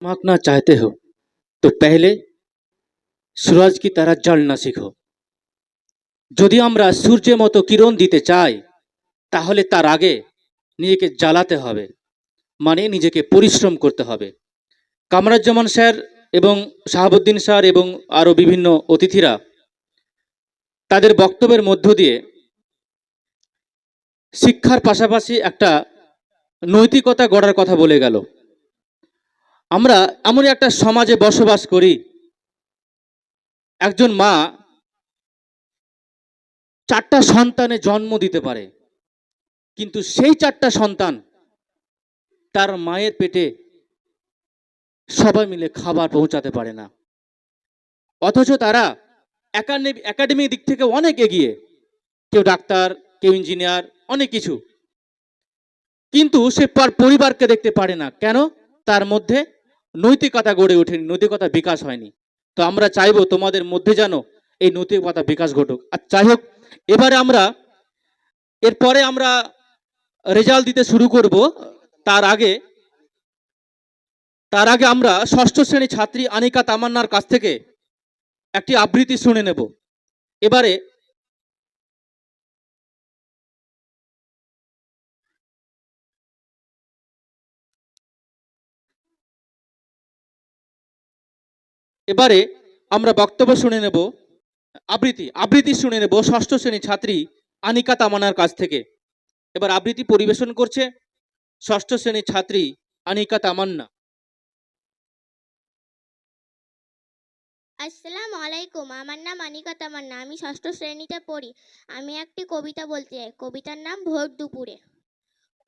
भागना चाहते हो तो पहले सूरज की तरह जलना सीखो। যদি আমরা সূর্যের মতো কিরণ দিতে চাই তাহলে তার আগে নিজেকে জ্বালাতে হবে, মানে নিজেকে পরিশ্রম করতে হবে। কামরুজ্জামান স্যার এবং শাহাবুদ্দিন স্যার এবং আরও বিভিন্ন অতিথিরা তাদের বক্তব্যের মধ্য দিয়ে শিক্ষার পাশাপাশি একটা নৈতিকতা গড়ার কথা বলে গেল। আমরা এমন একটা সমাজে বসবাস করি, একজন মা চারটা সন্তানে জন্ম দিতে পারে, কিন্তু সেই চারটা সন্তান তার মায়ের পেটে সবাই মিলে খাবার পৌঁছাতে পারে না, অথচ তারা একাডেমিক দিক থেকে অনেক এগিয়ে, কেউ ডাক্তার, কেউ ইঞ্জিনিয়ার, অনেক কিছু, কিন্তু সে পরিবারকে দেখতে পারে না। কেন? তার মধ্যে নৈতিকতা গড়ে ওঠেনি, নৈতিকতা বিকাশ হয়নি। তো আমরা চাইবো তোমাদের মধ্যে যেন এই নৈতিকতা বিকাশ ঘটুক। আর যাই হোক, এরপরে আমরা রেজাল্ট দিতে শুরু করব। তার আগে আমরা ষষ্ঠ শ্রেণী ছাত্রী আনিকা তামান্নার কাছ থেকে একটি আবৃত্তি শুনে নেব। এবারে আমরা বক্তব্য শুনে নেব, আবৃত্তি শুনে নেব ষষ্ঠ শ্রেণী ছাত্রী আনিকা তামান্নার কাছ থেকে। এবার আবৃত্তি পরিবেশন করছে ষষ্ঠ শ্রেণীর ছাত্রী আনিকা তামান্না। আসসালামু আলাইকুম, আমার নাম আনিকা তামান্না, আমি ষষ্ঠ শ্রেণীতে পড়ি। আমি একটি কবিতা বলতে চাই। কবিতার নাম ভোর দুপুরে।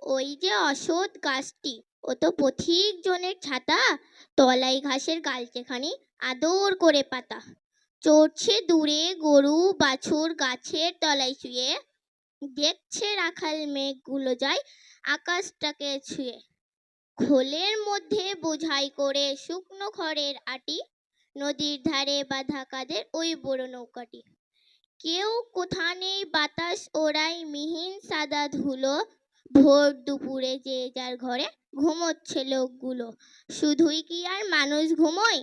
ওই যে অসৎ গাছটি, ও তো পথিক জনের ছাতা, তলাই ঘাসের গালচেখানি আদর করে পাতা। চড়ছে দূরে গরু বাছুর গাছের তলায় শুয়ে, দেখছে রাখাল মেঘগুলো যায় আকাশটাকে ছুঁয়ে। খোলের মধ্যে বোঝাই করে শুকনো খড়ের আটি, নদীর ধারে বাঁধা কাদের ওই বড় নৌকাটি। কেউ কোথা নেই বাতাস ওড়াই মিহিন সাদা ধুলো, ভোর দুপুরে যে যার ঘরে ঘুমোচ্ছে লোকগুলো। শুধুই কি আর মানুষ ঘুমোয়?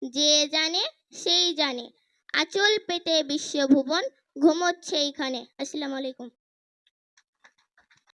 যে জানে সেই জানে, আঁচল পেতে বিশ্বভুবন ঘুমোচ্ছে এইখানে। আসসালামু আলাইকুম।